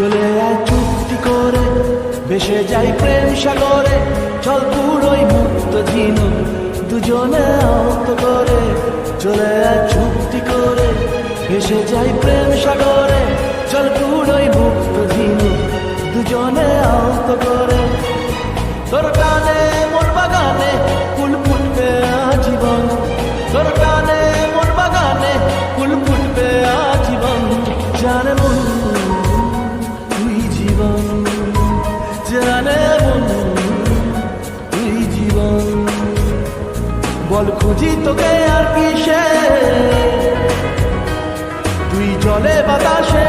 চলে আয় চুক্তি করে, ভেসে যাই প্রেম সাগরে, চল পুরোই মুক্ত ঝিনু দুজনে আহত করে। চলে আয় চুক্তি করে, ভেসে যাই প্রেম সাগরে, চল পুরোই মুক্ত ঝিনু দুজনে আহত করে। তোর টানে মোর বাগানে ফুল ফুটবে আজীবন, তোর টানে মোর বাগানে ফুল ফুটবে আজীবন। জানে মন তুই জীবন, জানে মন তুই জীবন। বল খুঁজি তোকে আর কিসে, তুই জলে বাতাসে